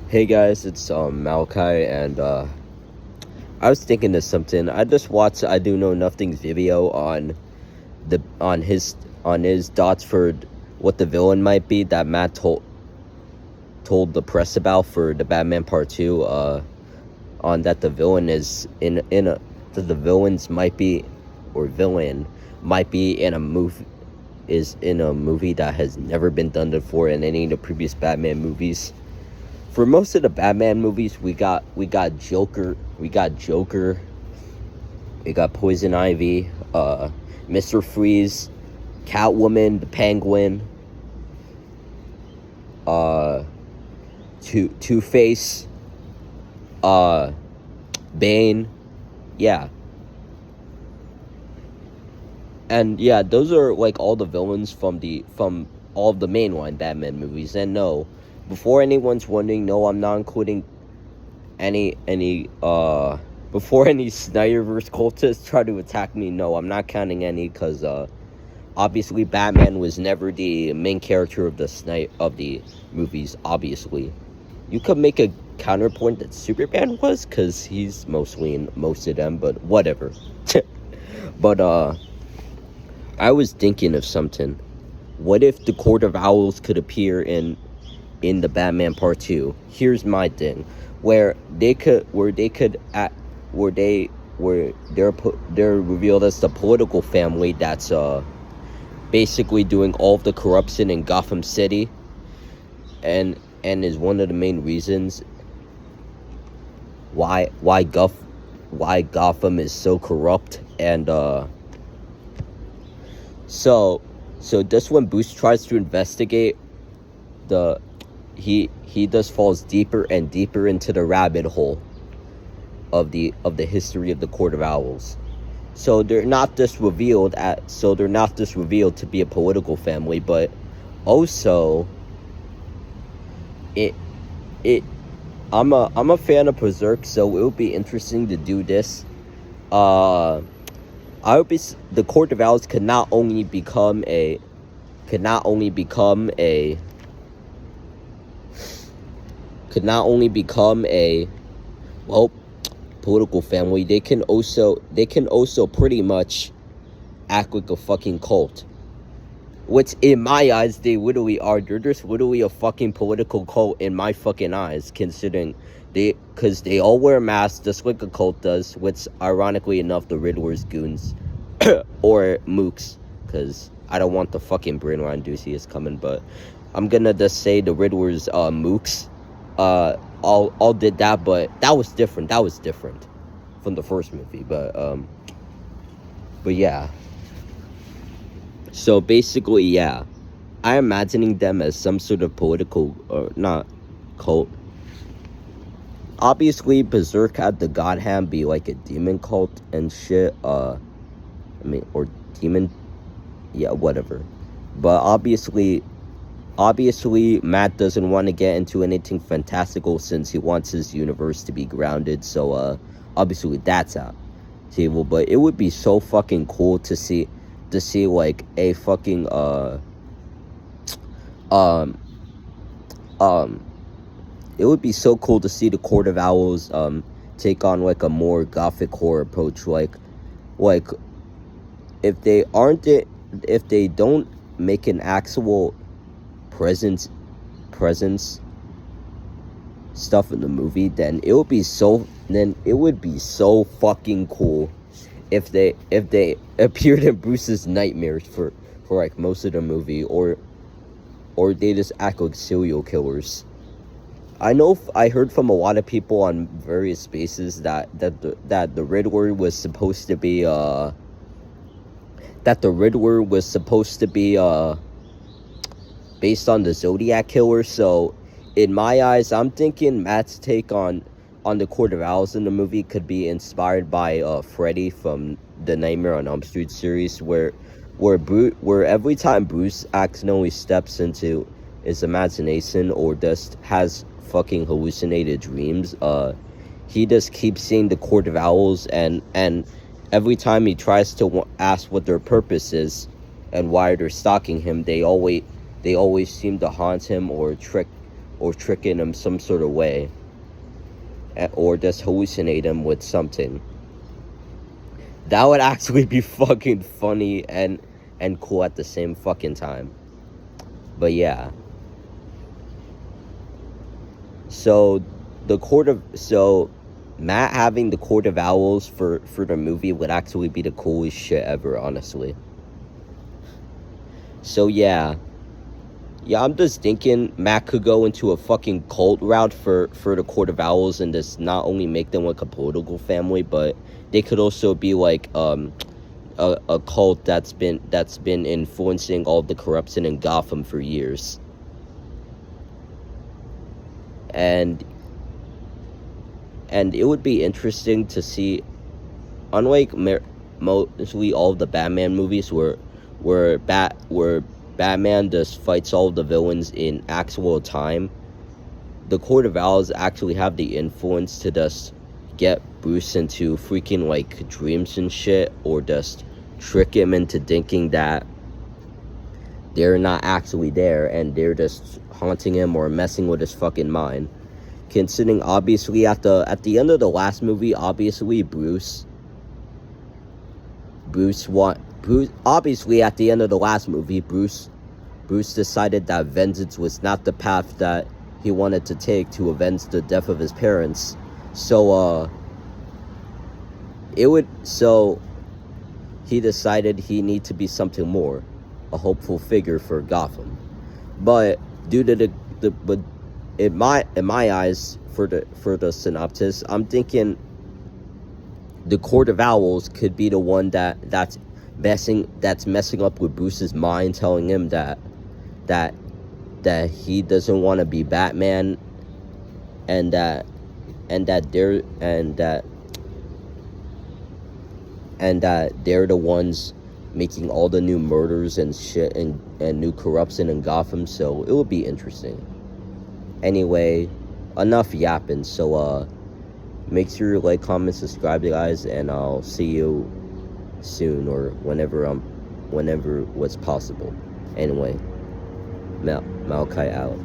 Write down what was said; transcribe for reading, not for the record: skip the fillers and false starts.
Hey guys, it's Malachi, and I was thinking of something. I just watched I Do Know Nothing's video the on his thoughts for what the villain might be that Matt told the press about for the Batman Part 2. On that the villain is that the villains might be or villain might be in a movie that has never been done before in any of the previous Batman movies. For most of the Batman movies, we got Joker, we got Poison Ivy, Mr. Freeze, Catwoman, the Penguin, Two-Face, Bane, yeah. And yeah, those are like all the villains from all of the mainline Batman movies. And no, before anyone's wondering, no, I'm not including any before any Snyderverse cultists try to attack me. No, I'm not counting any, because obviously Batman was never the main character of the movies. Obviously, you could make a counterpoint that Superman was, because he's mostly in most of them, but whatever. But I was thinking of something. What if the Court of Owls could appear in the Batman Part 2? Here's my thing. Where they're revealed as the political family that's basically doing all of the corruption in Gotham City, and is one of the main reasons why Gotham is so corrupt. And so just when Bruce tries to investigate, he just falls deeper and deeper into the rabbit hole of the history of the Court of Owls. So they're not just revealed to be a political family, but also I'm a fan of Berserk, so it would be interesting to do this. The Court of Owls could not only become a political family. They can also pretty much act like a fucking cult, which in my eyes they literally are. They're just literally a fucking political cult in my fucking eyes, considering because they all wear masks just like a cult does, which ironically enough the Riddler's goons or mooks, because I don't want the fucking brainline Ducey coming, but I'm gonna just say the Riddler's mooks all did that, but that was different from the first movie. But yeah, so basically, yeah, I'm imagining them as some sort of political, or not cult. Obviously, Berserk had the God Hand be like a demon cult and shit. Or demon, yeah, whatever. But obviously, Matt doesn't want to get into anything fantastical since he wants his universe to be grounded. So obviously that's out table. But it would be so fucking cool to see like a fucking it would be so cool to see the Court of Owls take on like a more gothic horror approach, like if they don't make an actual presence stuff in the movie, then it would be so fucking cool if they appeared in Bruce's nightmares for like most of the movie, or they just act like serial killers. I heard from a lot of people on various spaces that the Riddler was supposed to be based on the Zodiac Killer. So in my eyes, I'm thinking Matt's take on the Court of Owls in the movie could be inspired by Freddy from the Nightmare on Elm Street series, where every time Bruce accidentally steps into his imagination or just has fucking hallucinated dreams, he just keeps seeing the Court of Owls, and every time he tries to ask what their purpose is and why they're stalking him, they always seem to haunt him or trick or tricking him some sort of way, or just hallucinate him with something. That would actually be fucking funny and cool at the same fucking time. But yeah. So Matt having the Court of Owls for the movie would actually be the coolest shit ever, honestly. So yeah, I'm just thinking Matt could go into a fucking cult route for the Court of Owls and just not only make them like a political family, but they could also be like a cult that's been influencing all the corruption in Gotham for years. And it would be interesting to see, unlike mostly all the Batman movies where Batman just fights all the villains in actual time, the Court of Owls actually have the influence to just get Bruce into freaking like dreams and shit, or just trick him into thinking that they're not actually there and they're just haunting him or messing with his fucking mind. Considering obviously at the end of the last movie, obviously Bruce obviously at the end of the last movie, Bruce decided that vengeance was not the path that he wanted to take to avenge the death of his parents. So he decided he needed to be something more, a hopeful figure for Gotham. But due to but in my eyes, for the synopsis, I'm thinking the Court of Owls could be the one that's messing up with Bruce's mind, telling him that he doesn't want to be Batman, and that they're the ones making all the new murders and shit and new corruption in Gotham. So it would be interesting. Anyway, enough yapping. So make sure you like, comment, subscribe, guys, and I'll see you soon, or whenever what's possible. Anyway, Malachi out.